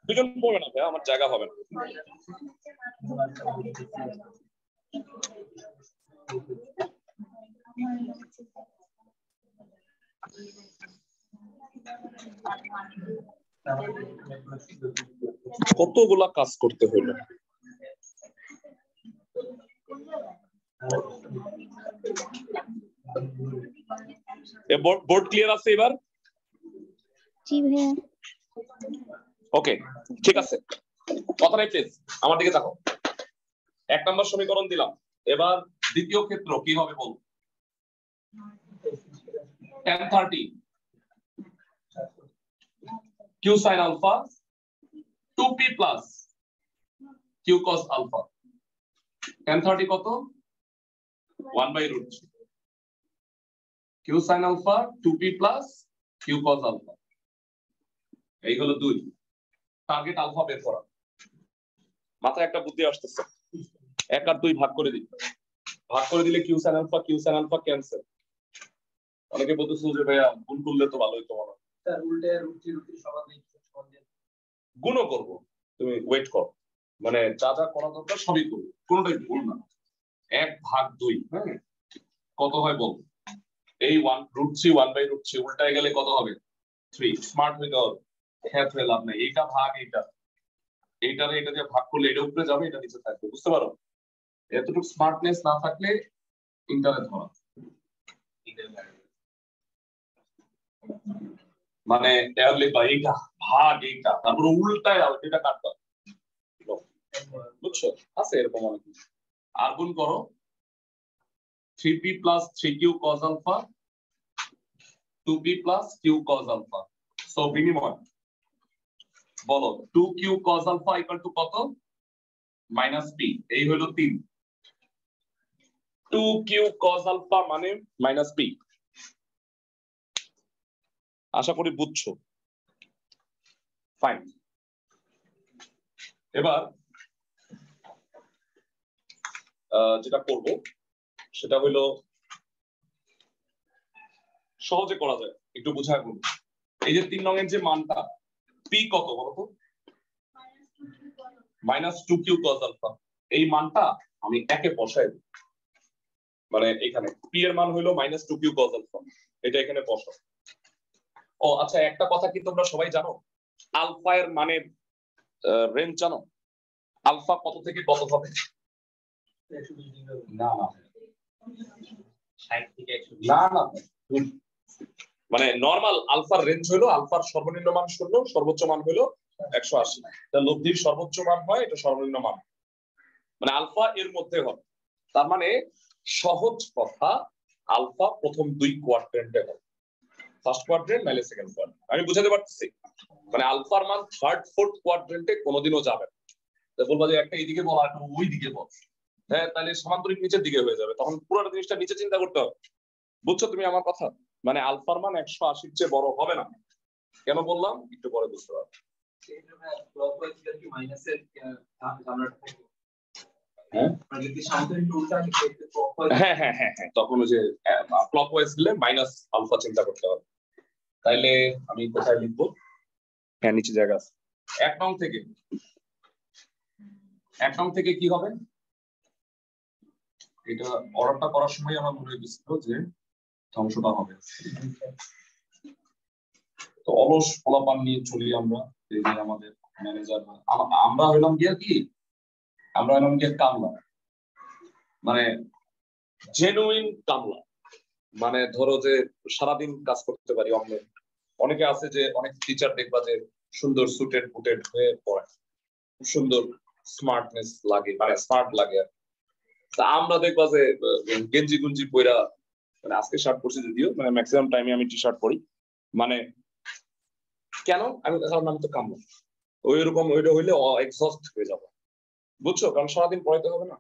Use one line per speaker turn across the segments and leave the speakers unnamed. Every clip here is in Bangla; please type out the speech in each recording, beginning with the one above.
দুজন পড়বে না ভাইয়া, আমার জায়গা হবে না। কতগুলা কাজ করতে হইল। বোর্ড ক্লিয়ার আছে এবার?
জি ভাইয়া।
ওকে ঠিক আছে, কথা নাই প্লিজ, আমার দিকে তাকাও। 1 নম্বর সমীকরণ দিলাম, এবার দ্বিতীয় ক্ষেত্র কি হবে বল। tan 30 q sin alpha 2p plus q cos alpha। tan 30 কত? 1/√3 q sin alpha 2p plus q cos alpha। এই হলো 2। টার্গেট আলফা বের করা। মাথায় একটা বুদ্ধি আসতেছে, 1 আর 2 ভাগ করে দিই। ভাগ করে দিলে q sin alpha ক্যান্সেল। অনেকে বলতেছে যে ভাইয়া গুণ করলে তো ভালোই তো মনে হয়। স্যার উল্টে √3 সমান নেই, গুণও করব, তুমি ওয়েট করো। মানে যা যা করা দরকার সবই করব, কোনটাই ভুল না। 1 ভাগ 2, হ্যাঁ কত হয় বল। এই 1√3 1/√3 উল্টায় গেলে কত হবে? 3। স্মার্ট হইতে হবে, হ্যাঁ ফেল লাভ নাই। এটা ভাগ এটা দিয়ে ভাগ করলে এটা উপরে যাবে, এটা নিচে থাকবে, বুঝতে পারো? এতটুকু স্মার্টনেস না থাকলে ইন্টারনেট ধরা। মানে এইটা ভাগ এইটা, তারপরে উল্টায় এটা কাটবা, বুঝছো? আছে এরকম অনেক কিছু। আর গুণ করো 3p plus 3q cos alpha 2p plus q cos alpha। So বিনিময় বলো 2q cos alpha equal to কত? -p। এই হলো 3। 2q cos alpha মানে -p। আশা করি বুঝছো। ফাইন। এবার যেটা করব সেটা হলো সহজে করা যায়, একটু বোঝায় বলবো। এই যে 3 রঙের যে মানটা p কত বলতো? -2q cos alpha। এই মানটা আমি একে বসাই দিই, মানে এখানে p এর মান হলো -2q cos alpha, এটা এখানে বসাও। ও আচ্ছা, একটা কথা কি তোমরা সবাই জানো আলফা এর মানের রেঞ্জ জানো? আলফা কত থেকে কত হবে? না না 60 থেকে 120। না না, মানে নরমাল আলফার রেঞ্জ হলো আলফার সর্বনিম্ন মান 0, সর্বোচ্চ মান হলো 180। তা লব্ধির সর্বোচ্চ মান হয় এটা সর্বনিম্ন মান, মানে আলফা এর মধ্যে হয়। তার মানে সহজ কথা, আলফা প্রথম 2 কোয়াড্রেন্টে হয়, ফার্স্ট কোয়াড্রেন্ট নাইলে সেকেন্ড কোয়াড্রেন্ট। আমি বুঝাতে পারতেছি? মানে আলফার মান থার্ড ফোর্থ কোয়াড্রেন্টে কোনোদিনও যাবে না। তো বলবো যে একটা এইদিকে বল আর একটা ওই দিকে বল, হ্যাঁ তাহলে সমান্তরিক নিচের দিকে হয়ে যাবে, তখন পুরো জিনিসটা নিচে চিন্তা করতে হবে। বুঝছো তুমি আমার কথা? মানে আলফার মান 180-র চেয়ে বড় হবে না। কেন বললাম একটু পরে বুঝতে পারবে। হ্যাঁ হ্যাঁ হ্যাঁ হ্যাঁ, তখন ওই যে ক্লকওয়াইজ দিলে মাইনাস আলফা চিন্তা করতে হবে। তাইলে আমি কোথায় লিখবো? হ্যাঁ নিচে জায়গা আছে। 1 নং থেকে কি হবে? এটা অর্ডারটা করার সময় আমার মনে হয়েছিল যে ধ্বংসটা হবে। তো অলস ফলাফল নিয়ে চলি আমরা, এই যে আমাদের ম্যানেজার আমরা হইলাম গিয়ে কি, আমরা হইলাম গিয়ে কামলা, মানে জেনুইন কামলা। মানে ধরো যে সারাদিন কাজ করতে পারি। অনেকে আছে যে অনেক টিচার দেখবা যে সুন্দর সুটেড ফুটেড হয়ে পড়ে, সুন্দর স্মার্টনেস লাগে, মানে স্মার্ট লাগে। তা আমরা দেখবা যে গেঞ্জি গুঞ্জি পইরা, মানে আজকে শার্ট পরছি যদিও, মানে ম্যাক্সিমাম টাইমে আমি টি শার্ট পরি। মানে কেন? আমি কারণ আমি তো কামলা, ওইরকম ওইটা হইলে এক্সস্ট হয়ে যাবো, বুঝছো? কারণ সারাদিন পড়াইতে হবে না।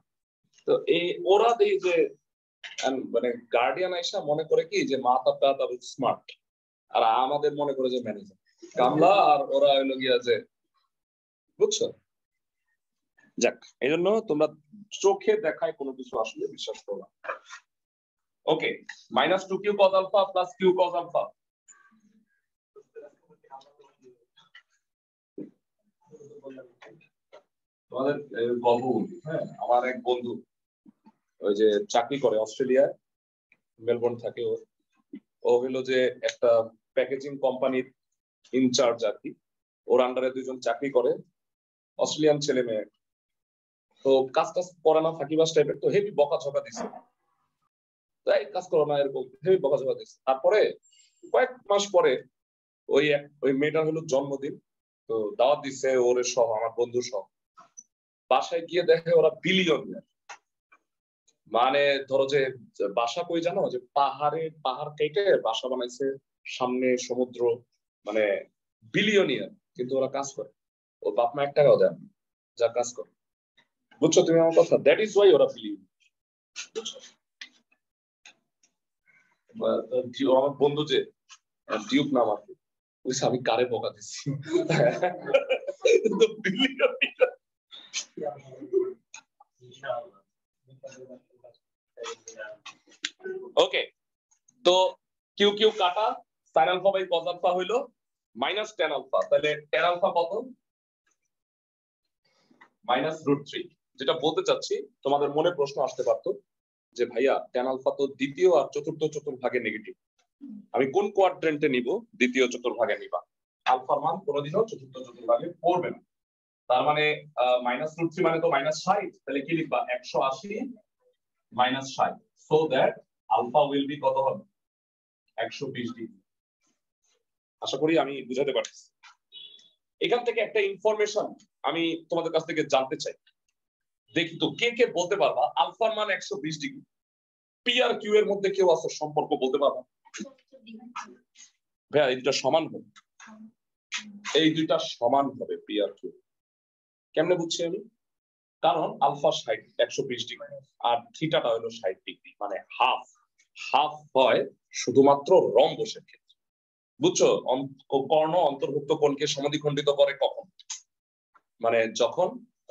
তো এই ওরা এই যে মানে গার্ডিয়ান আইসা মনে করে কি যে মা তাতা স্মার্ট, আর আমাদের মনে করে যে ম্যানেজার কামলা, আর ওরা হইলো গিয়া যে, বুঝছো? যাক, এই জন্য তোমরা চোখে দেখায় কোনো কিছু আসলে বিশ্বাস করো না। ওকে, -2q cos alpha plus q cos alpha। আমাদের গল্প বলি। হ্যাঁ, আমার এক বন্ধু ওই যে চাকরি করে অস্ট্রেলিয়ায়, মেলবোর্ন থাকে। ও হলো যে একটা প্যাকেজিং কোম্পানির ইনচার্জ আর কি। ওর আন্ডারে দুজন চাকরি করে, অস্ট্রেলিয়ান ছেলে মেয়ে। তো কাজ টাজ করে না, ফাঁকিবাজ টাইপের। তো হেভি বকাঝকা দিচ্ছে, তাই কাজ করো না এরকম হেভি বকাঝকা দিচ্ছে। তারপরে কয়েক মাস পরে ওই মেয়েটার হলো জন্মদিন, তো দাওয়াত দিচ্ছে ওর সহ, আমার বন্ধু সহ। বাসায় গিয়ে দেখে ওরা বিলিয়নিয়ার। মানে ধরো যে বাসা কই জানো, যে পাহাড় কেটে বাসা বানাইছে, সামনে সমুদ্র, মানে বিলিয়নিয়ার। কিন্তু ওরা কাজ করে, ওর বাপ মা 1 টাকাও দেন না, যা কাজ করে। বুঝছো তুমি আমার কথা? দ্যাট ইজ ওয়াই ওরা বিলিয়নিয়ার। আমার বন্ধু যে ডিউক নাম আর কি, আমি কারে বকা দিচ্ছি। ওকে, তো কিউ কিউ কাটা, sine alpha by cos alpha হইলো মাইনাস টেন আলফা। তাহলে টেন আলফা কত? -√3। যেটা বলতে চাচ্ছি, তোমাদের মনে প্রশ্ন আসতে পারতো যে ভাইয়া টেন আলফা তো দ্বিতীয় আর চতুর্থ চতুর্ভাগে নেগেটিভ, আমি কোন কোয়াড্রেন্টে নিব? দ্বিতীয় চতুর্ভাগে নিবা। আলফার মান কোনোদিনও চতুর্থ চতুর্ভাগে পড়বে না। তার মানে -√3 মানে তো -60। তাহলে কি লিখবা? 180 -60, so that alpha will be কত হবে? 120 ডিগ্রি। আশা করি আমি বুঝাতে পারছি। এখান থেকে একটা ইনফরমেশন আমি তোমাদের কাছ থেকে জানতে চাই। দেখি তো কে কে বলতে পারবা আলফার মান 120 ডিগ্রি। পি আর কিউ এর মধ্যে কেউ আছে সম্পর্ক বলতে পারবা? ভাইয়া এই দুটা সমান হবে, এই দুইটা সমান হবে পি আর কিউ। কেমনে বুঝছি আমি? কারণ আলফা 120 ডিগ্রি আর থিটাটা হলো 60 ডিগ্রি, মানে হাফ। হাফ হয় শুধুমাত্র রম্বসের ক্ষেত্রে। বুঝছো? কর্ণ অন্তর্ভুক্ত কোণকে সমদ্বিখণ্ডিত করে কখন? মানে যখন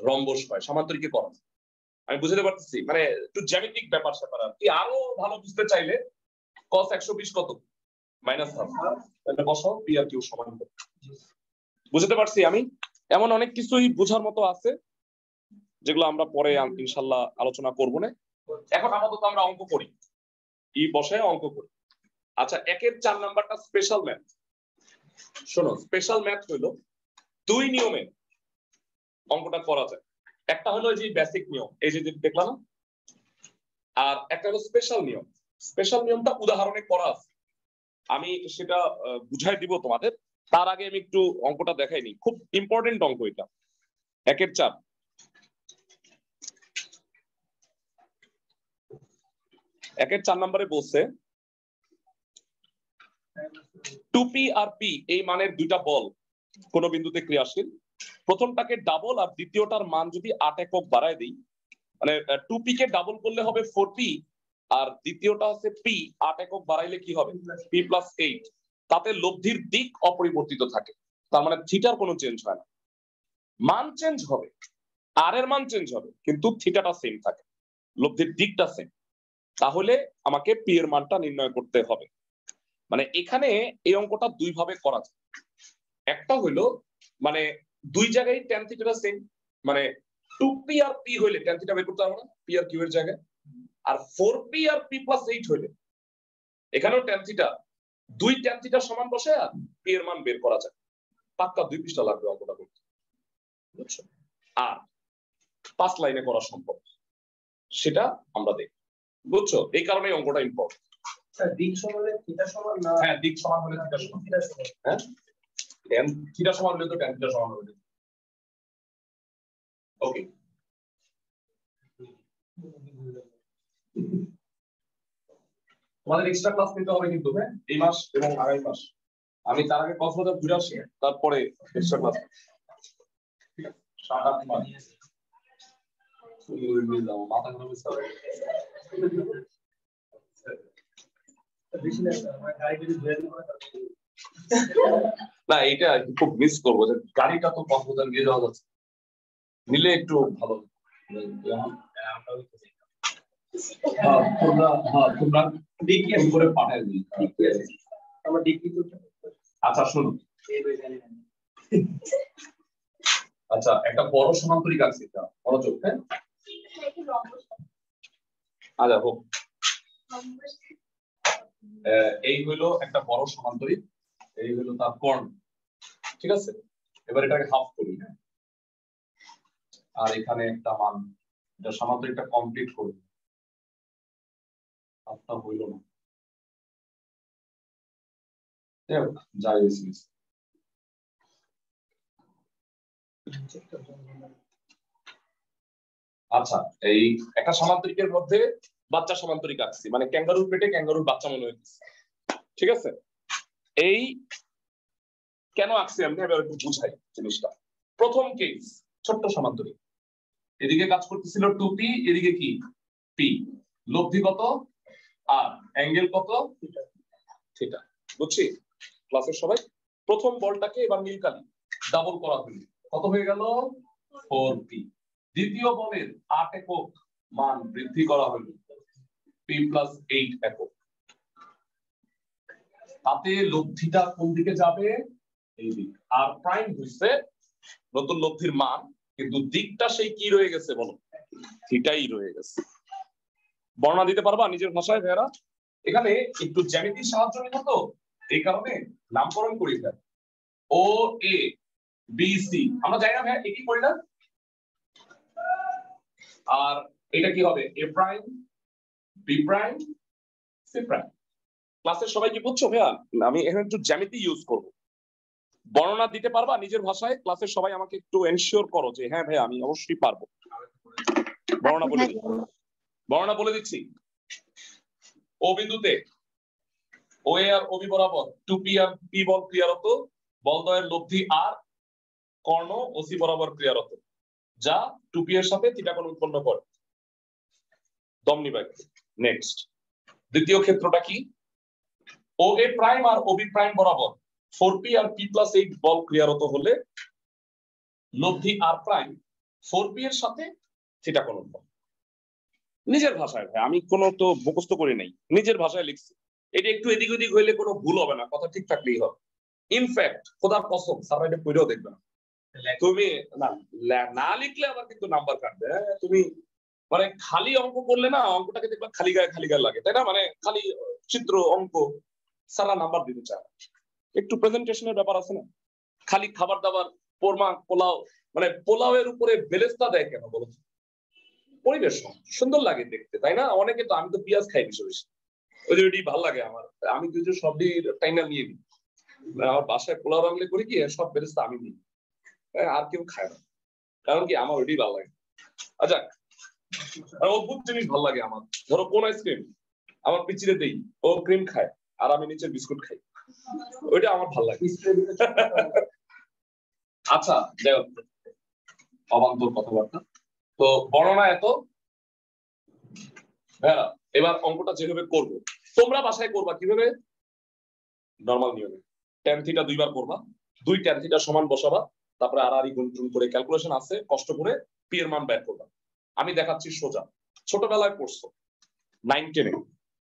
রম্বস হয়, সামান্তরিকে করণ। আমি বুঝতে পারতেছি, মানে একটু জ্যামিতিক ব্যাপার স্যাপার আর কি। আরো ভালো বুঝতে চাইলে cos 120 কত? -হাফ। তাহলে বসো পি আর কিউ সমান। বুঝতে পারছি আমি। এমন অনেক কিছুই বোঝার মতো আছে যেগুলো আমরা পরে ইনশাল্লাহ আলোচনা করবো না। এখন আপাতত আমরা অঙ্ক করি, বসে অঙ্ক করি। আচ্ছা, 1-এর 4 নাম্বারটা স্পেশাল ম্যাথ। শোনো, স্পেশাল ম্যাথ হলো 2 নিয়মে অঙ্কটা করা যায়। একটা হলো যে বেসিক নিয়ম, এই যে দেখলাম, আর একটা হলো স্পেশাল নিয়ম। স্পেশাল নিয়মটা উদাহরণে করা আছে, আমি সেটা বুঝাই দিব তোমাদের। তার আগে আমি একটু অঙ্কটা দেখাইনি, খুব ইম্পর্টেন্ট অঙ্ক এটা। 1-এর 4। 1-এর 4 নম্বরে বলছে 2p আর p এই মানের দুইটা বল কোন বিন্দুতে ক্রিয়াশীল। প্রথমটাকে ডাবল আর দ্বিতীয়টার মান যদি 8 একক বাড়ায় দিই, মানে 2p কে ডাবল করলে হবে 4p, আর দ্বিতীয়টা হচ্ছে p 8 একক বাড়াইলে কি হবে? p + 8। তাতে লব্ধির দিক অপরিবর্তিত থাকে, তার মানে থিটার কোনো চেঞ্জ হয় না। মান চেঞ্জ হবে, আর এর মান চেঞ্জ হবে, কিন্তু থিটাটা সেম থাকে, লব্ধির দিকটা সেম। তাহলে আমাকে p এর মানটা নির্ণয় করতে হবে। মানে এখানে এই অঙ্কটা দুই ভাবে করা যায়। একটা হলো মানে দুই জায়গায় tan থিটাটা সেম, মানে 2p আর p হইলে tan থিটা বের করতে পারবো না p আর q এর জায়গায়। আর 4p আর p + 8 হইলে এখানেও tan থিটা, দুই tan থিটা সমান বসে আর p এর মান বের করা যায়। পাক্কা 2 পৃষ্ঠা লাগবে অঙ্কটা করতে, বুঝছো? আর 5 লাইনে করা সম্ভব, সেটা আমরা দেখব। বুঝছো? এই কারণে অঙ্কটা ইম্পর্টেন্ট। দিক সমানে থিটা সমান না? হ্যাঁ, দিক সমান হলে থিটা সমান। হ্যাঁ, tan থিটা সমান হলে তো tan থিটা সমান হবে। ওকে, তোমাদের এক্সট্রা ক্লাস নিতে হবে কিন্তু, হ্যাঁ, এই মাস এবং আগামী মাস। আমি তার আগে কক্সবাজার ঘুরে আসি, তারপরে এক্সট্রা ক্লাস। ঠিক আছে, 7-8 মাস মাথা খারাপ হয়েছে। না, এটা খুব মিস করবো যে গাড়িটা তো কক্সবাজার নিয়ে যাওয়া যাচ্ছে, নিলে একটু ভালো। তোমরা দেখি আমি করে পাঠাই দিই। আচ্ছা শুনুন, আচ্ছা একটা বড় সমান্তরিক আছে এটা মনোযোগ। হ্যাঁ আচ্ছা হোক, এই হইলো একটা বড় সমান্তরিক, এই হইলো তার কর্ণ, ঠিক আছে। এবার এটাকে হাফ করি। হ্যাঁ আর এখানে একটা মান, এটা সমান্তরিকটা কমপ্লিট করি, হাফটা হইল না, যাই হয়েছে। আচ্ছা এই একটা সমান্তরিকের মধ্যে বাচ্চা সমান্তরিক আঁকছি, মানে ক্যাঙ্গারুর পেটে ক্যাঙ্গারুর বাচ্চা মনে হয়েছে, ঠিক আছে। এই কেন আঁকছি আমি এবার একটু বুঝাই জিনিসটা। প্রথম কেস ছোট্ট সমান্তরিক, এদিকে কাজ করতেছিল 2p, এদিকে কি p, লব্ধি কত আর অ্যাঙ্গেল কত থিটা, বুঝছি ক্লাসের সবাই। প্রথম বলটাকে এবার নীলকালি ডাবল করা হলো, কত হয়ে গেল 4p। দ্বিতীয় বলের 8 একক মান বৃদ্ধি করা হলো p + 8 একক, তাতে লব্ধিটা কোন দিকে যাবে এই দিক, আর প্রাইম হইছে নতুন লব্ধির মান, কিন্তু দিকটা সেই কি রয়ে গেছে বলো, থিটাই রয়ে গেছে। বর্ণনা দিতে পারবা নিজের ভাষায় ভাইরা? এখানে একটু জ্যামিতির সাহায্য নিব তো, এই কারণে নামকরণ করি fail. O A B C আমরা জানি না ভাই, একই করি না। আর এটা কি হবে A prime B prime C prime. ক্লাসের সবাই কি বুঝছো ভাইয়া? আমি এখানে একটু জ্যামিতি ইউজ করব। বর্ণনা দিতে পারবা নিজের ভাষায়? ক্লাসের সবাই আমাকে একটু এনশিওর করো যে হ্যাঁ ভাই আমি অবশ্যই পারবো। বর্ণনা বলে দিচ্ছি, বর্ণনা বলে দিচ্ছি। ও বিন্দুতে ও এ আর ওবি বরাবর 2p আর p বল ক্রিয়ারত, বলদ্বয়ের লব্ধি আর কর্ণ ওসি বরাবর ক্রিয়ারত, যা 2p এর সাথে থিটা কোণ উৎপন্ন করে। দমনি বাক্য। নেক্সট দ্বিতীয় ক্ষেত্রটা কি, ও A prime R Obi prime বরাবর 4p আর p + 8 বল ক্রিয়ারত হলে লব্ধি আর প্রাইম 4p এর সাথে থিটা কোণ উৎপন্ন। নিজের ভাষায় ভাই, আমি কোনো তো মুখস্থ করি নাই, নিজের ভাষায় লিখছি। এটা একটু এদিক ওদিক হইলে কোনো ভুল হবে না, কথা ঠিক থাকলেই হবে। ইনফ্যাক্ট খোদার কসম স্যার এটা পড়েও দেখবে না, তুমি না লিখলে আবার কিন্তু নাম্বার কাটবে। তুমি মানে খালি অঙ্ক করলে না, অঙ্কটাকে দেখবা খালি গায়ে লাগে, তাই না? মানে খালি চিত্র অঙ্ক সারা নাম্বার দিতে চায়, একটু প্রেজেন্টেশনের ব্যাপার আছে না। খালি খাবার দাবার পোরমা পোলাও, মানে পোলাওয়ের উপরে বেলেস্তা দেয় কেন বলো? পরিবেশ সুন্দর লাগে দেখতে, তাই না? অনেকে তো, আমি তো পেঁয়াজ খাই বেশি বেশি, ওই যে ওইটি ভালো লাগে আমার, আমি কিন্তু সবই টাইনা নিয়ে নিই। আমার বাসায় পোলাও রান্না করি কি সব বেরেস্তা আমি নিই, আর কেউ খায় না, কারণ কি আমার ওইটাই ভালো লাগে। আচ্ছা আর অদ্ভুত জিনিস ভালো লাগে আমার, ধরো কোন আইসক্রিম আমার পিচিরে দেই, ও ক্রিম খায় আর আমি নিচে বিস্কুট খাই, ওইটা আমার ভালো লাগে। আচ্ছা যাই হোক, অবান্তর কথাবার্তা। তো বর্ণনা এত ভাইয়া, এবার অঙ্কটা যেভাবে করব তোমরা বাসায় করবা কিভাবে, নরমাল নিয়মে tan থিটা 2 বার করবা, 2 tan থিটা সমান বসাবা, তারপরে আর গুণ করে ক্যালকুলেশন আছে কষ্ট করে p এর মান বের করবা। আমি দেখাচ্ছি সোজা, ছোটবেলায় পড়ছো 9 10 এ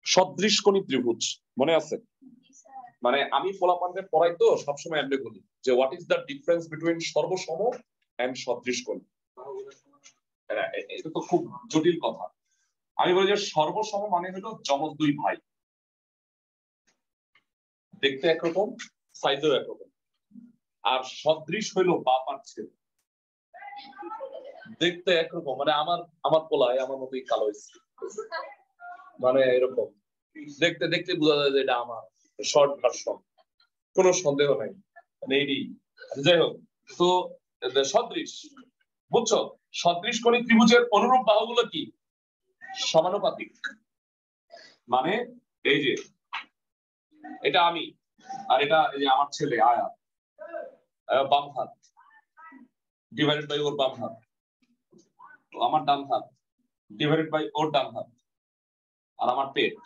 সদৃশকোণী ত্রিভুজ মনে আছে? মানে আমি পোলাপানদের পড়াই তো সবসময় এমনি বলি যে what is the difference between সর্বসম এন্ড সদৃশকোণী। এটা তো খুব জটিল কথা। আমি বলি যে সর্বসম মানে হলো যমজ দুই ভাই, দেখতে একরকম সাইজও একরকম, আর সদৃশ হইলো বাপ আর ছেলে, দেখতে একরকম, মানে আমার পোলায় আমার মতোই কালো, মানে এরকম দেখতে দেখতে বোঝা যায় যে এটা আমার শর্ট ভার্সন, কোনো সন্দেহ নাই। যাই হোক, তো সদৃশ বুঝছো, সদৃশ কোণী ত্রিভুজের অনুরূপ বাহুগুলো কি সমানুপাতিক, মানে এই যে এটা আমি আর এটা এই যে আমার ছেলে আয়া, বাম হাত ডিভাইডেড বাই ওর বাম হাত, আমার ডান হাত ডিভাইডেড বাই ওর ডান হাত, আর আমার পেট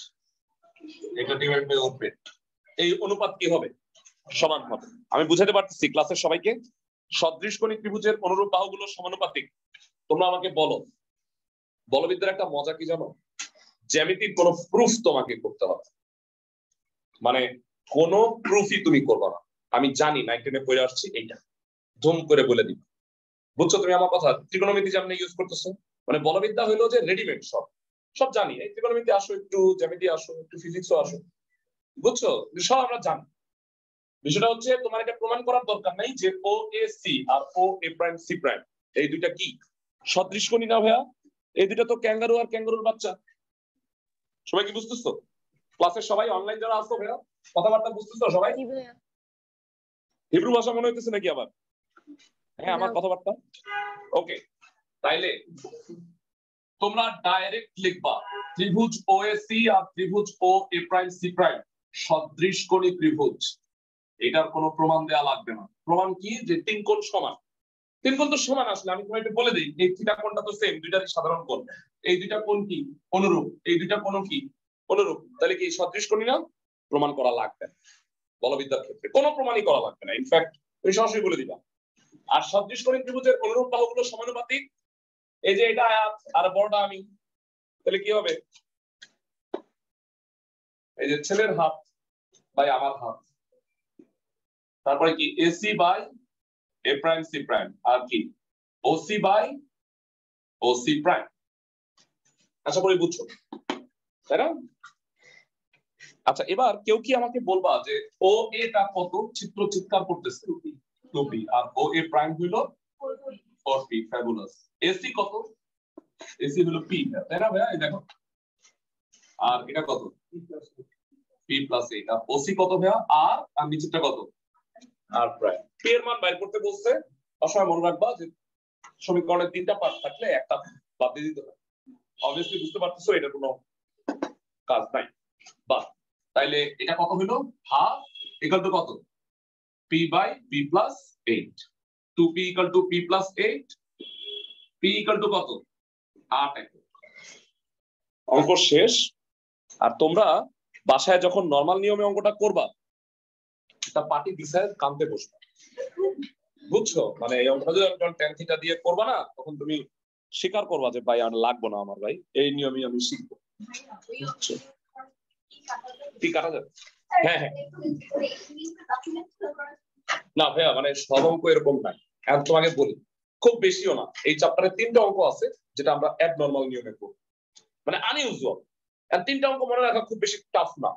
এটা ডিভাইড বাই ওর পেট, এই অনুপাত কি হবে সমান হবে। আমি বুঝাতে পারতেছি ক্লাসের সবাইকে? সদৃশকোণী ত্রিভুজের অনুরূপ বাহুগুলো সমানুপাতিক। তোমরা আমাকে বলো, বলবিদ্যার একটা মজা কি জানো, জ্যামিতির কোনো প্রুফ তোমাকে করতে হবে, মানে কোনো প্রুফই তুমি করবে না। আমি জানি 9 10 এ পড়ে আসছি, এইটা ধুম করে বলে দিব, বুঝছো তুমি আমার কথা? ত্রিকোণমিতি যেমন ইউজ করতেছো, মানে বলবিদ্যা হলো যে রেডিমেড, সব সব জানি, এই ত্রিকোণমিতি আসো, একটু জ্যামিতি আসো, একটু ফিজিক্সও আসো, বুঝছো, সব আমরা জানি। বিষয়টা হচ্ছে তোমার এটা প্রমাণ করার দরকার নাই যে ও এ সি আর O A prime C prime এই দুইটা কি সদৃশ কোণী না ভাইয়া? এই দুইটা তো ক্যাঙ্গারু আর ক্যাঙ্গারুর বাচ্চা। সবাই কি বুঝতেছো? ক্লাসের সবাই, অনলাইন যারা আসো ভাইয়া, কথাবার্তা বুঝতেছো সবাই?
জি ভাইয়া।
হিব্রু ভাষা মনে হইতেছে নাকি আবার? হ্যাঁ, আমার
না।
কথাবার্তা ওকে। তাইলে তোমরা ডাইরেক্ট লিখবা ত্রিভুজ ও এ সি আর ত্রিভুজ ও এ প্রাইম সি প্রাইম সদৃশ কোণী ত্রিভুজ। এটার কোনো প্রমাণ দেওয়া লাগবে না। প্রমাণ কি? যে তিন কোণ সমান। তিন কোণ তো সমান আসলে আমি তোমাকে একটু বলে দিই, এই থিটা কোণটা তো সেম, দুইটারই সাধারণ কোণ। এই দুইটা কোণ কি অনুরূপ, এই দুইটা কোণ কি অনুরূপ, তাহলে কি সদৃশ কোণী না? প্রমাণ করা লাগবে না। বলবিদ্যার ক্ষেত্রে কোনো প্রমাণই করা লাগবে না, ইনফ্যাক্ট তুমি সরাসরি বলে দিবা। আর সদৃশ কোণী ত্রিভুজের অনুরূপ বাহুগুলো সমানুপাতিক। এই যে এটা আয়াত আর বড়টা আমি, তাহলে কি হবে? এই যে ছেলের হাত বাই আমার হাত, তারপরে কি AC by A prime C prime, আর কি ওসি বাই ওসি প্রাইম। আশা করি বুঝছো, তাই না? আচ্ছা, এবার কেউ কি আমাকে বলবা যে ও এটা কত? চিত্র চিৎকার করতেছে 2p, R O A prime হইলো 4p। ফ্যাবুলাস। এসি কত? এসি হলো p, তাই না ভাইয়া? এই দেখো, আর এটা কত? p প্লাস এটা। ওসি কত ভাইয়া? আর নিচেরটা কত? আর প্রাইম। p এর মান বাইর করতে বলছে। অসময় মনে রাখবা যে সমীকরণের তিনটা পার্ট থাকলে একটা বাদ দিয়ে দিতে হয়। অবভিয়াসলি বুঝতে পারতেছো এটা কোনো কাজ নাই। বা তাইলে এটা কত হলো? হাফ ইকুয়াল টু কত? p by p plus 8। 2p equal to p plus 8, p equal to কত? 8 একক। অঙ্ক শেষ। আর তোমরা বাসায় যখন নরমাল নিয়মে অঙ্কটা করবা, তা পাটি দিশায় কানতে বসবা, বুঝছো? মানে এই অঙ্কটা যখন tan থিটা দিয়ে করবা না, তখন তুমি স্বীকার করবা যে ভাই আর লাগবো না আমার, ভাই এই নিয়মই আমি শিখবো, বুঝছো? কি কাটা যাবে? হ্যাঁ হ্যাঁ, না ভাইয়া মানে সব অঙ্ক এরকম নাই। এখন তোমাকে বলি, খুব বেশিও না। এই চ্যাপ্টারে 3টা অঙ্ক আছে যেটা আমরা অ্যাবনরমাল নিয়মে করব, মানে আনইউজুয়াল। আর 3টা অঙ্ক মনে রাখা খুব বেশি টাফ না।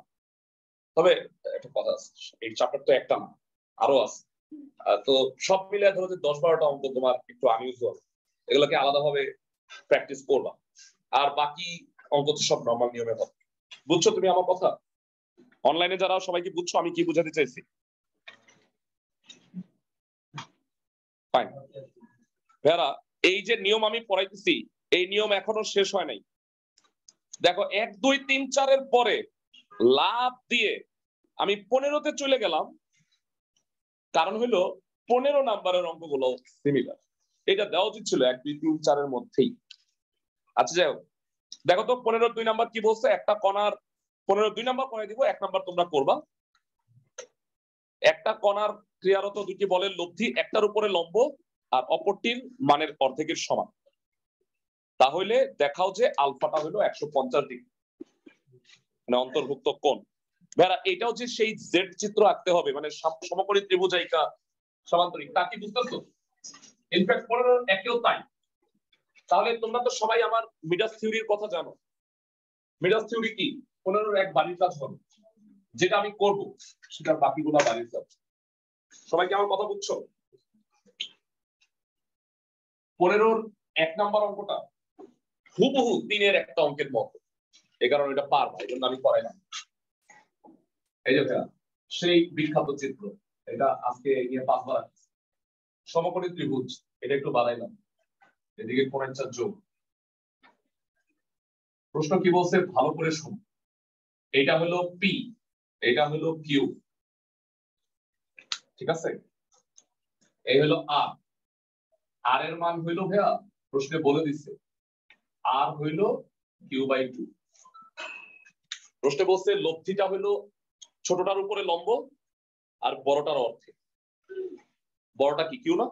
তবে একটা কথা আছে, এই চ্যাপ্টার তো একটা না, আরো আছে। তো সব মিলে ধরো যে 10-12টা অঙ্ক তোমার একটু আনইউজুয়াল, এগুলোকে আলাদাভাবে প্র্যাকটিস করবা। আর বাকি অঙ্ক তো সব নরমাল নিয়মে হবে। বুঝছো তুমি আমার কথা? অনলাইনে যারা সবাই কি বুঝছো আমি কি বোঝাতে চাইছি? ফাইন। ভেরা, এই যে নিয়ম আমি পড়াইতেছি, এই নিয়ম এখনো শেষ হয় নাই। দেখো 1 2 3 4 এর পরে লাভ দিয়ে আমি 15তে চলে গেলাম, কারণ হলো 15 নাম্বারের অঙ্কগুলো সিমিলার। এটা দেওয়া উচিত ছিল 1 2 3 4 এর মধ্যেই। আচ্ছা যাই হোক, দেখো তো 15 2 নাম্বার কি বলছে? একটা কণার 15 2 নাম্বার করে দিব, 1 নাম্বার তোমরা করবা। একটা কণার ক্রিয়ারত দুটি বলের লব্ধি একটার উপরে লম্ব আর অপরটির মানের অর্ধেকের সমান, তাহলে দেখাও যে আলফাটা হলো 150 ডিগ্রি, মানে অন্তর্ভুক্ত কোণ। ভাইরা এটাও যে সেই জেড চিত্র আঁকতে হবে, মানে সমকোণী ত্রিভুজাইকা সমান্তরিক, তা কি বুঝতেছো? ইনফ্যাক্ট 15 একেও তাই। তাহলে তোমরা তো সবাই আমার মিডাস থিওরির কথা জানো। মিডাস থিওরি কি? 15 এক বাড়ির কাজ হবে, যেটা আমি করব সেটা বাকিগুলো বাড়ির কাজ। সবাই কি আমার কথা বুঝছো? 15 1 নাম্বার অঙ্কটা হুবহু 3-এর একটা অঙ্কের মতো, এই কারণে এটা পারবো, এই জন্য আমি করাই না। এই যে ভাইয়া সেই বিখ্যাত চিত্র, এটা আজকে নিয়ে 5 বার আছে। সমকোণী ত্রিভুজ, এটা একটু বাড়াইলাম, এদিকে কোণের চার যোগ। প্রশ্ন কি বলছে ভালো করে শুন। এটা হলো পি, এটা হলো কিউ, ঠিক আছে? এই হলো আর, আর এর মান হইলো ভাইয়া প্রশ্নে বলে দিচ্ছে আর হইলো কিউ/2। প্রশ্নে বলছে লব্ধিটা হইলো ছোটটার উপরে লম্ব আর বড়টার অর্ধেক। বড়টা কি? কিউ না?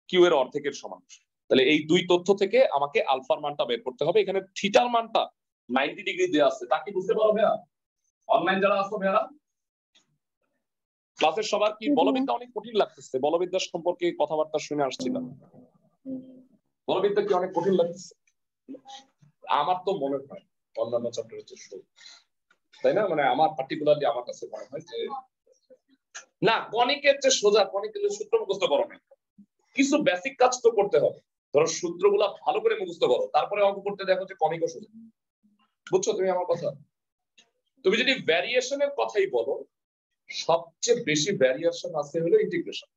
কিউ এর অর্ধেকের সমান। তাহলে এই দুই তথ্য থেকে আমাকে আলফার মানটা বের করতে হবে। এখানে থিটার মানটা 90 ডিগ্রি দেওয়া আছে, তা কি বুঝতে পারো ভাইয়া? অনলাইন যারা আসো ভাইয়া, ক্লাসের সবার কি বলবিদ্যা অনেক কঠিন লাগতেছে? বলবিদ্যা সম্পর্কে কথাবার্তা শুনে আসছিলাম। বলবিদ্যা কি অনেক কঠিন লাগছে? আমার তো মনে হয় অন্যান্য চ্যাপ্টারের চেয়ে সহজ, তাই না? মানে আমার পার্টিকুলারলি আমার কাছে মনে হয় যে না, কনিকের চেয়ে সোজা। কনিকের সূত্র মুখস্থ করো না, কিছু বেসিক কাজ তো করতে হবে। ধরো সূত্রগুলা ভালো করে মুখস্থ করো, তারপরে অঙ্ক করতে দেখো যে কনিকও সোজা। বুঝছো তুমি আমার কথা? তুমি যদি ভ্যারিয়েশনের কথাই বলো, সবচেয়ে বেশি ভ্যারিয়েশন আছে হলো ইন্টিগ্রেশন।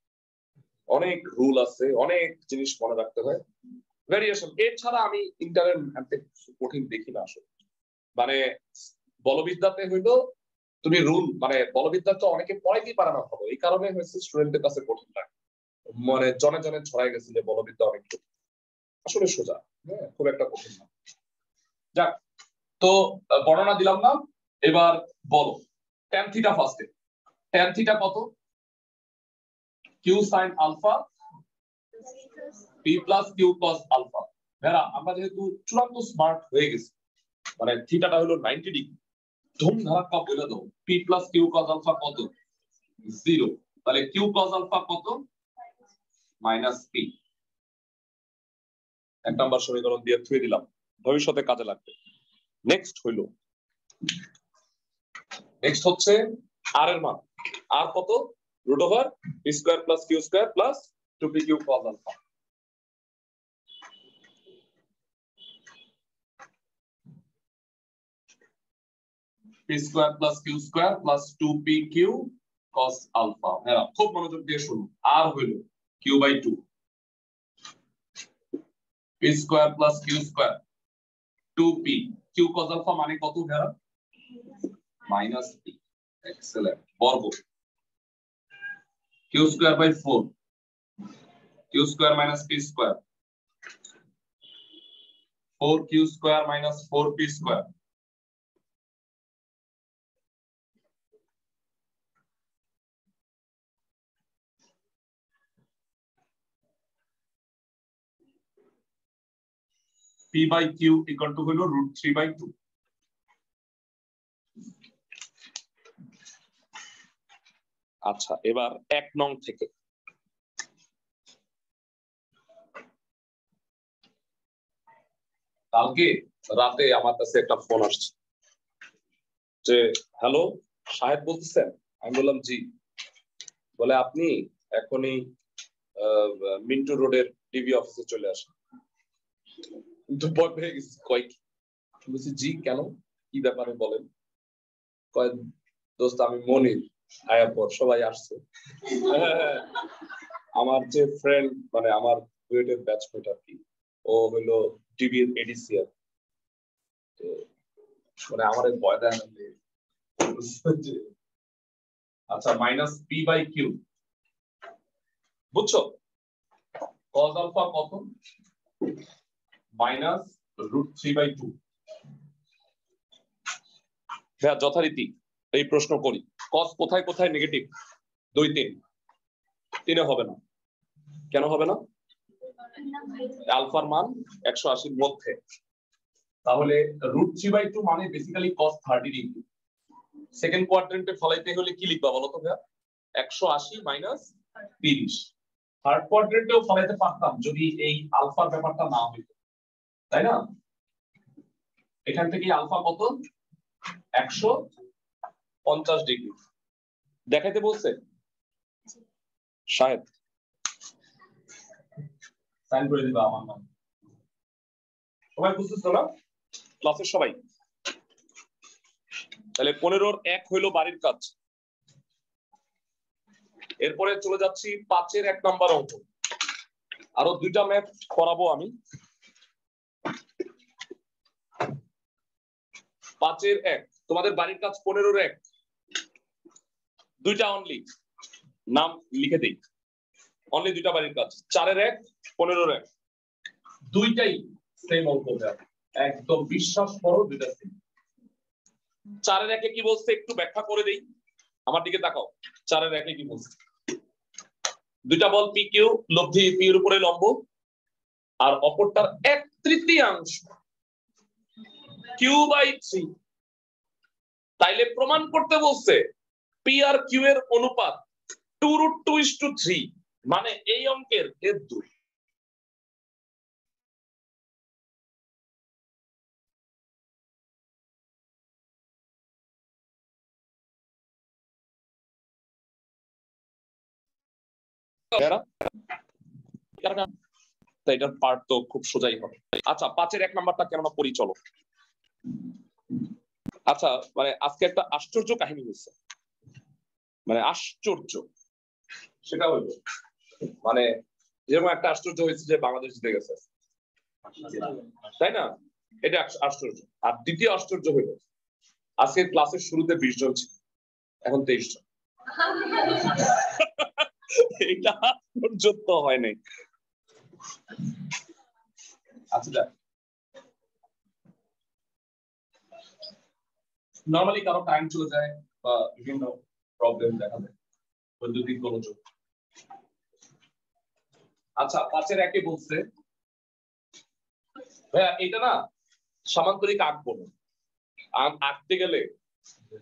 অনেক রুল আছে, অনেক জিনিস মনে রাখতে হয়। ভ্যারিয়েশন এছাড়া আমি ইন্টারের কঠিন দেখি না আসলে। মানে বলবিদ্যাতে হইলো তুমি রুল, মানে বলবিদ্যা তো অনেকে পড়াইতেই পারে না ভালো, এই কারণে হয়েছে স্টুডেন্টের কাছে কঠিন লাগে। মানে জনে জনে ছড়াই গেছে যে বলবিদ্যা অনেক কঠিন, আসলে সোজা। হ্যাঁ, খুব একটা কঠিন না। যাক, তো বর্ণনা দিলাম না, এবার বলো ট্যান থিটা ফার্স্টে। ট্যান থিটা কত? Q sine alpha P plus Q cos alpha. ভেরা আমরা যেহেতু চূড়ান্ত স্মার্ট হয়ে গেছি, মানে থিটাটা হলো 90 ডিগ্রি, ধুম ধারাক্কা বলে দাও P plus Q cos alpha কত? 0। তাহলে কিউ কস আলফা কত? Minus P. এক নাম্বার সমীকরণ দিয়ে থুয়ে দিলাম, ভবিষ্যতে কাজে লাগবে। নেক্সট হচ্ছে আর এর মান। আর কত? Root over P square plus Q square plus 2p Q cos alpha. P square plus Q square plus 2p Q cos alpha. হ্যাঁ, খুব মনোযোগ দিয়ে শুনুন। আর হইল Q by 2 P square plus Q square 2p Q cos alpha মানে কত ভেরা? Minus P. এক্সেলেন্ট। বর্গ Q square by 4 Q square minus P square 4 Q square minus 4p square. p by q equal to হলো √3/2। আচ্ছা, এবার 1 নং থেকে কালকে রাতে আমার কাছে একটা ফোন আসছে যে হ্যালো শাহেদ বলতেছেন। আমি বললাম জি। বলে আপনি এখনই মিন্টু রোডের টিভি অফিসে চলে আসেন। ভয় পেয়ে গেছি, কয় কি? বলছি জি কেন, কি ব্যাপারে বলেন? কয় দোস্ত আমি মনির, আয়াপর সবাই আসছে। আমার যে ফ্রেন্ড, মানে আমার বুয়েটের ব্যাচমেট আর কি, ও হইলো টিভির এডিসিয়ার। তো মানে আমার ভয় দেয় না। আচ্ছা, মাইনাস পি বাই কিউ, বুঝছো? কস আলফা কত? মাইনাস √3/2। হ্যাঁ, যথারীতি এই প্রশ্ন করি, কস কোথায় কোথায় নেগেটিভ? 2 3 3 হবে না। কেন হবে না? আলফার মান 180 এর মধ্যে। তাহলে √3/2 মানে বেসিক্যালি cos 30 ডিগ্রি। সেকেন্ড কোয়াড্রেন্টে ফলাইতে হলে কি লিখবা বলো তো ভাইয়া? 180 মাইনাস 30। থার্ড কোয়াড্রেন্টেও ফলাইতে পারতাম যদি এই আলফার ব্যাপারটা না হইতো, তাই না? এখান থেকে আলফা কত? 150 ডিগ্রি দেখাইতে বলছে শাহেদ। সাইন করে দিবা আমার নাম। সবাই বুঝতেছো না? ক্লাসের সবাই? তাহলে 15-র 1 হইলো বাড়ির কাজ। এরপরে চলে যাচ্ছি 5-এর 1 নাম্বার অঙ্ক। আরো 2টা ম্যাথ করাবো আমি। 5-এর 1 তোমাদের বাড়ির কাজ 15-র 1, 2টা অনলি, নাম লিখে দেই। অনলি 2টা বাড়ির কাজ, 4-এর 1, 15-র 1, দুইটাই সেম অঙ্ক। একদম বিশ্বাস করো, দুইটা সেম। 4-এর 1-এ কি বলছে একটু ব্যাখ্যা করে দেই, আমার দিকে তাকাও। 4-এর 1-এ কি বলছে? দুইটা বল পি কিউ, লব্ধি পি এর উপরে লম্ব, আর অপরটার 1/3 কিউ বাই 3। তাইলে প্রমাণ করতে বলছে পি আর কিউ এর অনুপাত 2√2:3, মানে এই অঙ্কের এর 2। এটার পার্ট তো খুব সোজাই হবে। আচ্ছা 5-এর 1 নাম্বারটা কেননা পড়ি চলো। আচ্ছা মানে আজকে একটা আশ্চর্য কাহিনী হয়েছে, মানে আশ্চর্য, সেটা হলো মানে যেরকম একটা আশ্চর্য হয়েছে যে বাংলাদেশ জিতে গেছে, তাই না? এটা আশ্চর্য। আর দ্বিতীয় আশ্চর্য হইল আজকে ক্লাসের শুরুতে 20 জন ছিল, এখন 23 জন। এটা পর্যন্ত হয় নাই। আচ্ছা নর্মালি কারো টাইম চলে যায় বা বিভিন্ন প্রবলেম দেখা দেয়, বৈদ্যুতিক গোলযোগ। আচ্ছা 5-এর 1-এ বলছে ভাইয়া এটা না সামান্তরিক আঁকবো না, আঁকতে গেলে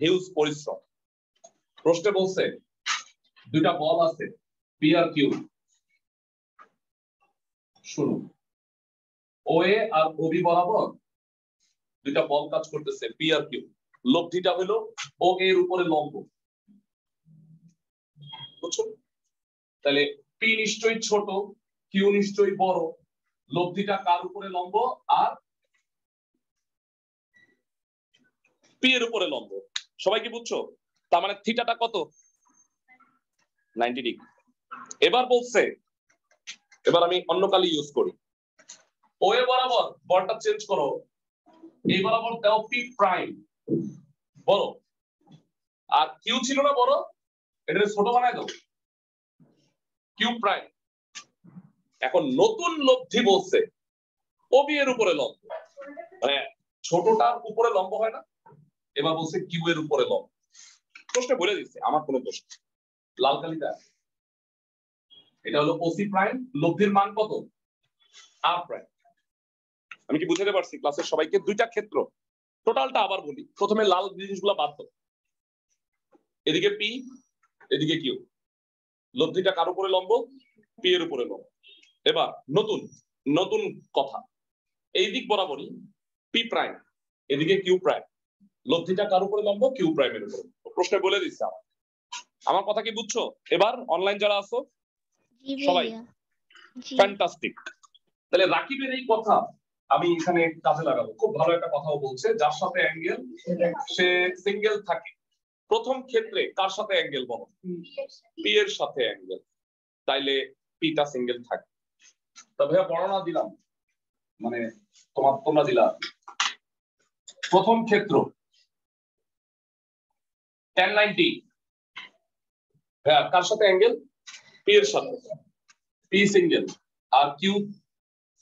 হিউজ পরিশ্রম। প্রশ্নে বলছে দুইটা বল আছে পি আর কিউ, শুনুন ওএ আর ওবি বরাবর দুইটা বল কাজ করতেছে পি আর কিউ, লব্ধিটা হলো ও এর উপরে লম্ব, বুঝছো? তাহলে পি নিশ্চয়ই ছোট, কিউ নিশ্চয়ই বড়, লব্ধিটা কার উপরে লম্ব? আর পি এর উপরে লম্ব। সবাই কি বুঝছো? তার মানে থিটাটা কত? 90 ডিগ্রি। এবার বলছে, এবার আমি অন্য কালি ইউজ করি, ও এ বরাবর বলটা চেঞ্জ করো, এই বরাবর দাও পি প্রাইম বড়, আর কিউ ছিল না বড়, এটা ছোট বানায় দাও কিউ প্রাইম। এখন নতুন লব্ধি বলছে ওবি এর উপরে লম্ব, মানে ছোটটার উপরে লম্ব হয় না, এবার বলছে কিউ এর উপরে লম্ব। প্রশ্নে বলে দিচ্ছে, আমার কোনো দোষ নেই। লাল কালিটা এটা হলো ওসি প্রাইম, লব্ধির মান কত? আর প্রাইম। আমি কি বুঝাতে পারছি ক্লাসের সবাইকে? দুইটা ক্ষেত্র, টোটালটা আবার বলি, প্রথমে লাল জিনিসগুলো বাদ দাও, এদিকে পি এদিকে কিউ, লব্ধিটা কার উপরে লম্ব? পি এর উপরে লম্ব। এবার নতুন নতুন কথা, এই দিক বরাবরই পি প্রাইম এদিকে কিউ প্রাইম, লব্ধিটা কার উপরে লম্ব? কিউ প্রাইমের উপরে। প্রশ্নে বলে দিচ্ছে আমার কথা কি বুঝছো? এবার অনলাইন যারা আছো সবাই ফ্যান্টাস্টিক। তাহলে রাকিবের এই কথা আমি এখানে কাজে লাগাবো। খুব ভালো একটা কথাও বলছে, যার সাথে অ্যাঙ্গেল সে সিঙ্গেল থাকে। প্রথম ক্ষেত্রে কার সাথে অ্যাঙ্গেল বলো? পি এর সাথে অ্যাঙ্গেল, তাইলে পিটা সিঙ্গেল থাকে। তবে বর্ণনা দিলাম, মানে তোমরা দিলা প্রথম ক্ষেত্র tan 90, হ্যাঁ কার সাথে অ্যাঙ্গেল? পি এর সাথে, পি সিঙ্গেল আর কিউ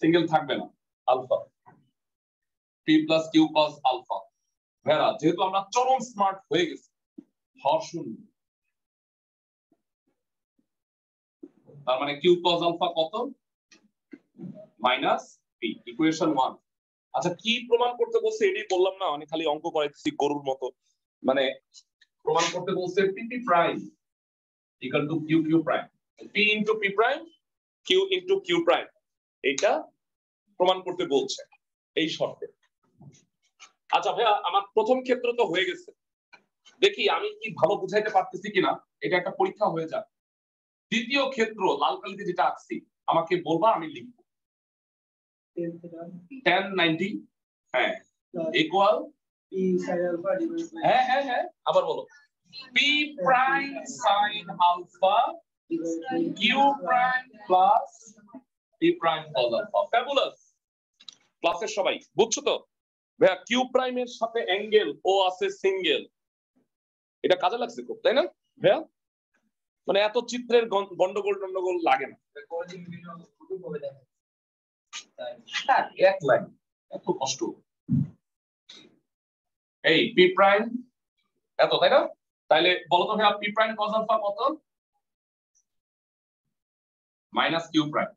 সিঙ্গেল থাকবে না, alpha, P plus Q cos alpha. ভেরা যেহেতু আমরা চরম স্মার্ট হয়ে গেছি, হর শূন্য, তার মানে কিউ কস আলফা কত? Minus P, equation 1। আচ্ছা কি প্রমাণ করতে বলছে এটাই বললাম না, মানে খালি অঙ্ক করাইতেছি গরুর মতো। মানে প্রমাণ করতে বলছে P P prime equal to Q Q prime, P into P prime Q into Q prime, এইটা প্রমাণ করতে বলছে এই শর্তে। আচ্ছা ভাইয়া আমার প্রথম ক্ষেত্র তো হয়ে গেছে, দেখি আমি কি ভালো বুঝাইতে পারতেছি কিনা, এটা একটা পরীক্ষা হয়ে যাক। দ্বিতীয় ক্ষেত্র লাল কালিতে যেটা আঁকছি আমাকে বলবা, আমি লিখব tan 90 হ্যাঁ ইকুয়াল হ্যাঁ হ্যাঁ হ্যাঁ আবার বলো P prime sine alpha Q prime plus P prime cos alpha. Fabulous. ক্লাসের সবাই বুঝছো তো? ভাইয়া কিউ প্রাইমের সাথে অ্যাঙ্গেল ও আছে সিঙ্গেল, এটা কাজে লাগছে খুব, তাই না ভাইয়া? মানে এত চিত্রের গন্ডগোল লাগে না, এক লাইন এত কষ্ট। এই পি প্রাইম এত, তাই না? তাইলে বলো তো ভাইয়া পি প্রাইম কস আলফা কত? Minus Q prime.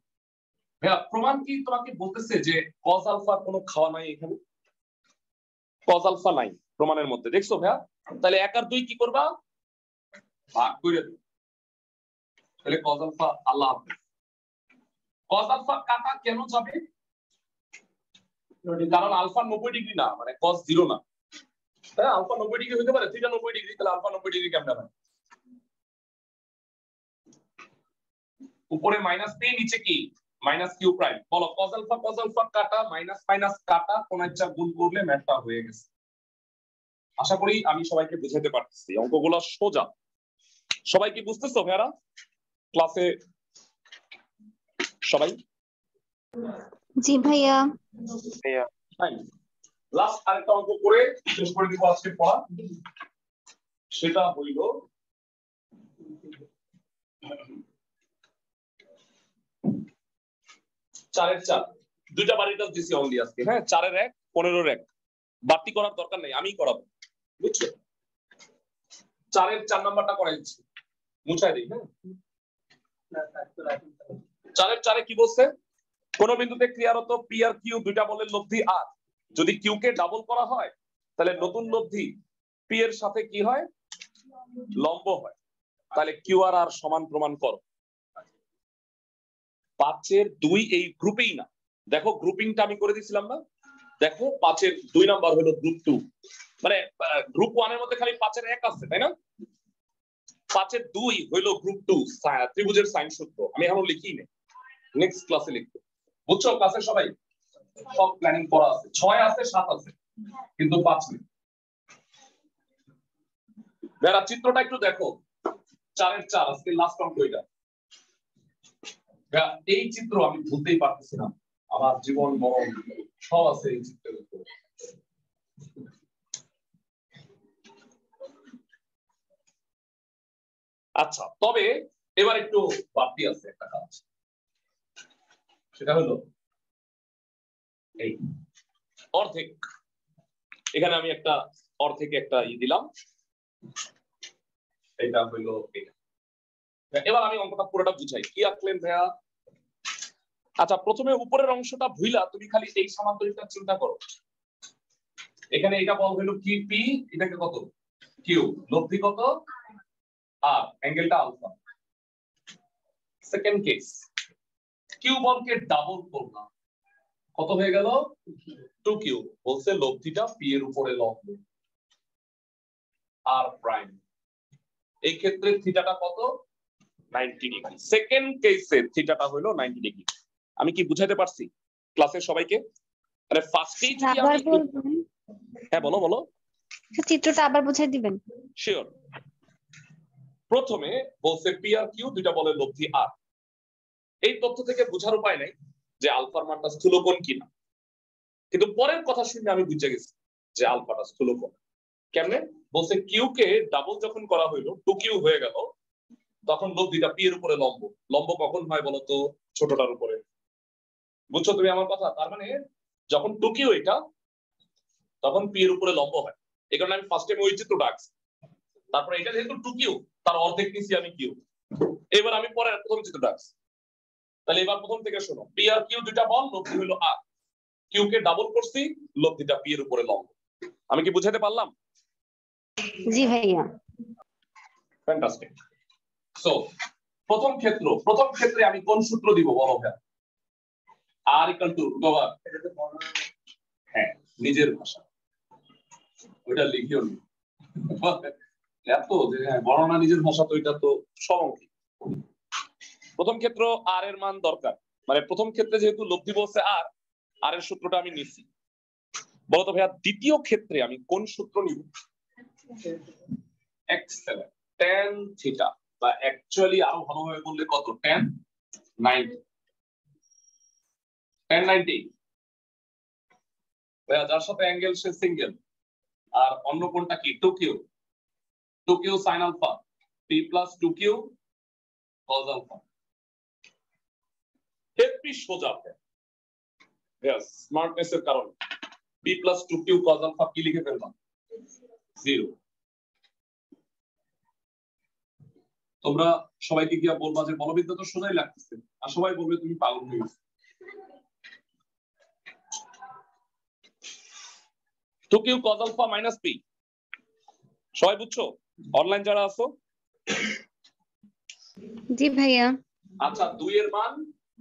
ভাইয়া প্রমাণ কি তোমাকে বলতেছে যে কস আলফা কোনো খাওয়া নাই এখানে? কস আলফা নাই প্রমাণের মধ্যে, দেখছো ভাইয়া? তাহলে 1 আর 2 কি করবা? ভাগ করে দিও। তাহলে কস আলফা আল্লাহ হাফেজ। কস আলফা কাটা কেন যাবে? কারণ আলফা 90 ডিগ্রি না, মানে কস 0 না। হ্যাঁ আলফা 90 ডিগ্রি হতে পারে, থিটা 90 ডিগ্রি, তাহলে আলফা 90 ডিগ্রি কেমনে হয়? উপরে মাইনাস পি, নিচে কি মাইনাস কিউ প্রাইম। বলো কজ আলফা কাটা মাইনাস মাইনাস কাটা কোন একটা গুণ করলে ম্যাথটা হয়ে গেছে। আশা করি আমি সবাইকে বুঝাতে পারতেছি, অঙ্কগুলো সোজা। সবাই কি বুঝতেছো ভাইরা ক্লাসে? সবাই?
জি ভাইয়া।
লাস্ট আরেকটা অঙ্ক করে শেষ করে দিব আজকে পড়া। সেটা হইল 4 এর 4। দুইটা বাড়িটা দিছি অনলি আজকে। হ্যাঁ 4 এর 1 15 এর 1 বাড়তি করার দরকার নেই, আমি করাবো, বুঝছো? 4 এর 4 নাম্বারটা করাই দিচ্ছি, মুছাই দিই। হ্যাঁ 4 এর 4 এ কি বলছে? কোন বিন্দুতে ক্রিয়ারত পি আর কিউ দুইটা বলের লব্ধি আর যদি কিউ কে ডাবল করা হয় তাহলে নতুন লব্ধি পি এর সাথে কি হয়? লম্ব হয়। তাহলে কিউ আর আর সমান প্রমাণ করো। 5 এর 2 এই গ্রুপেই না, দেখো গ্রুপিংটা আমি করে দিয়েছিলাম না। দেখো 5 এর 2 নাম্বার হলো গ্রুপ 2, মানে গ্রুপ 1 এর মধ্যে খালি 5 এর 1 আছে, তাই না? 5 এর 2 হলো গ্রুপ 2 ত্রিভুজের সাইন সূত্র। আমি এখনো লিখি নাই, নেক্সট ক্লাসে লিখবো, বুঝছো? ক্লাসে সবাই সব প্ল্যানিং করা আছে। 6 আছে 7 আছে কিন্তু 5 নেই। যারা চিত্রটা একটু দেখো, 4 এর 4 আজকে লাস্ট অঙ্ক এটা। এই চিত্র আমি ভুলতেই পারতেছি না, আমার জীবন মরণ সব আছে এই চিত্রের উপর। আচ্ছা, তবে এবার একটু বাড়তি আছে একটা কাজ, সেটা হলো এই অর্ধেক। এখানে আমি একটা অর্ধেকে একটা দিলাম, এটা হইলো এটা। এবার আমি অঙ্কটা পুরোটা বুঝাই। কি আঁকলেন ভাইয়া? আচ্ছা, প্রথমে উপরের অংশটা ভুইলা তুমি খালি এই সমান্তরিকটা চিন্তা করো। এখানে এটা বল হলো কি পি, এটাকে কত কিউ, লব্ধি কত আর অ্যাঙ্গেলটা আলফা। সেকেন্ড কেস, কিউ বলকে ডাবল করলাম, কত হয়ে গেল? 2q। বলছে লব্ধিটা পি এর উপরে লম্ব আর প্রাইম। এই ক্ষেত্রে থিটাটা কত? 90 ডিগ্রি। সেকেন্ড কেসে থিটাটা হলো 90 ডিগ্রি। আমি কি বুঝাতে পারছি ক্লাসের সবাইকে? আরে ফার্স্টেই যদি
আবার
আমি
বলবেন?
হ্যাঁ বলো বলো।
চিত্রটা আবার বুঝাই দিবেন?
শিওর। প্রথমে বলছে পি আর কিউ দুইটা বলের লব্ধি আর। এই তথ্য থেকে বোঝার উপায় নাই যে আলফার মানটা স্থূলকোণ কিনা, কিন্তু পরের কথা শুনে আমি বুঝে গেছি যে আলফাটা স্থূলকোণ। কেমনে? বলছে কিউ কে ডাবল যখন করা হইলো 2q হয়ে গেল, তখন লব্ধিটা পি এর উপরে লম্ব। লম্ব কখন হয় বলতো? ছোটটার উপরে। বুঝছো তুমি আমার কথা? তার মানে যখন 2q এটা, তখন পি এর উপরে লম্ব হয়। এই কারণে আমি ফার্স্ট টাইম ওই চিত্রটা আঁকছি। তারপরে এটা যেহেতু 2q, তার অর্ধেক নিছি আমি কিউ। এবার আমি পরে প্রথম চিত্রটা আঁকছি। তাহলে এবার প্রথম থেকে শোনো, পি আর কিউ দুইটা বল, লব্ধি হলো আর। কিউ কে ডাবল করছি, লব্ধিটা পি এর উপরে লম্ব। আমি কি বুঝাতে পারলাম?
জি ভাইয়া।
ফ্যান্টাস্টিক। সো প্রথম ক্ষেত্রে আমি কোন সূত্র দিব বলো ভাই? আর ইকুয়াল টু রুট হ্যাঁ নিজের ভাষা, ওইটা লিখিও নি এত যে বর্ণনা নিজের ভাষা, তো এটা তো সমঙ্কি। প্রথম ক্ষেত্র আর এর মান দরকার, মানে প্রথম ক্ষেত্রে যেহেতু লব্ধি বলছে আর, আর এর সূত্রটা আমি নিচ্ছি। বলতো ভাইয়া দ্বিতীয় ক্ষেত্রে আমি কোন সূত্র নিব? এক্সেলেন্ট, tan থিটা, বা অ্যাকচুয়ালি আরো ভালোভাবে বললে কত? tan 90। tan 90 ভাইয়া যার সাথে অ্যাঙ্গেল সে সিঙ্গেল, আর অন্য কোনটা কি? 2q। 2q sin alpha, p plus 2q cos alpha. Heavy সোজা ভাইয়া, স্মার্টনেস এর কারণে p plus 2q cos alpha কি লিখে ফেললাম? 0। তোমরা সবাইকে গিয়া বলবা যে বলবিদ্যা তো সোজাই লাগতেছে, আর সবাই বলবে তুমি পাগল হয়ে গেছো। 2q cos alpha minus p, সবাই বুঝছো অনলাইন যারা আছো?
জি ভাইয়া।
আচ্ছা 2 এর মান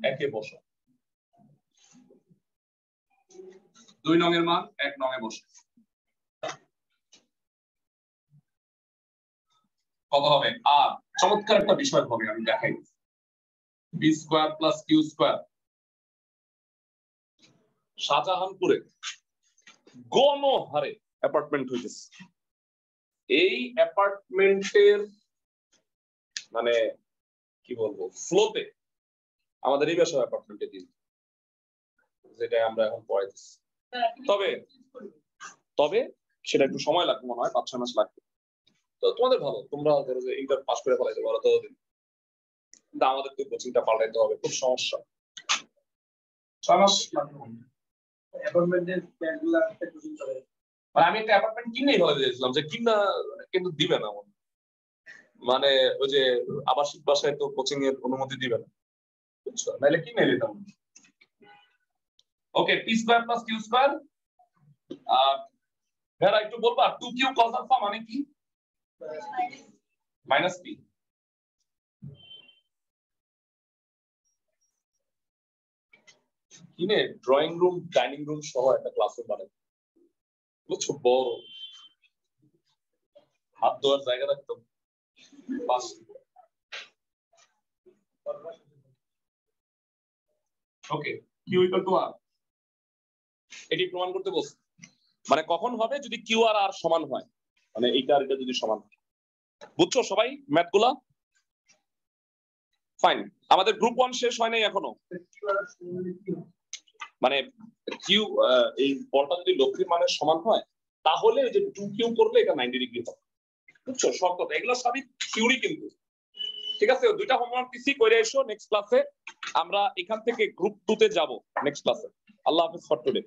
একে বসো, 2 নং এর মান 1 নং এ বসে কত হবে? আর চমৎকার একটা বিষয় হবে, আমি দেখাই। B square plus Q square. শাহজাহানপুরে গণহারে অ্যাপার্টমেন্ট হইতেছে। এই অ্যাপার্টমেন্টের মানে কি বলবো ফ্লোতে আমাদের এই বাসায় অ্যাপার্টমেন্টে দিন, যেটা আমরা এখন পড়াইতেছি। তবে তবে সেটা একটু সময় লাগবে, মনে হয় 5-6 মাস লাগবে। তো তোমাদের ভালো, তোমরা ধরো যে ইন্টার পাস করে ফেলাইতে পারো ততদিন, কিন্তু আমাদের তো কোচিংটা পাল্টাইতে হবে, খুব সমস্যা। 6 মাস লাগবে। অ্যাপার্টমেন্টের ব্যাংকগুলো একটা কোচিং চলে, মানে আমি একটা অ্যাপার্টমেন্ট কিনেই ফেলে দিয়েছিলাম, যে কিনা কিন্তু দিবে না, মানে ওই যে আবাসিক বাসায় তো কোচিং এর অনুমতি দিবে না, বুঝছো, নাইলে কিনে নিতাম। Okay, P square plus Q square. ভেরা একটু বলবা 2q cos আলফা মানে কি? Minus P. কিনে ড্রয়িং রুম ডাইনিং রুম সহ একটা ক্লাসরুম বানাই, বুঝছো, বড় হাত ধোয়ার জায়গা রাখতো বাস। ওকে, কিউ ইকুয়াল টু আর, এটি প্রমাণ করতে বলছি। মানে কখন হবে? যদি কিউ আর আর সমান হয়, মানে এইটা আর এটা যদি সমান হয়। বুঝছো সবাই ম্যাথগুলা? ফাইন। আমাদের গ্রুপ 1 শেষ হয় নাই এখনো। মানে কিউ এই বলটা যদি লক্ষ্মীর মানের সমান হয়, তাহলে ওই যে 2q করলে এটা 90 ডিগ্রি হবে, বুঝছো শর্তটা। এগুলো সবই থিওরি কিন্তু, ঠিক আছে? দুইটা হোমওয়ার্ক দিছি, করে এসো। নেক্সট ক্লাসে আমরা এখান থেকে গ্রুপ 2 তে যাব নেক্সট ক্লাসে। আল্লাহ হাফেজ ফর টুডে।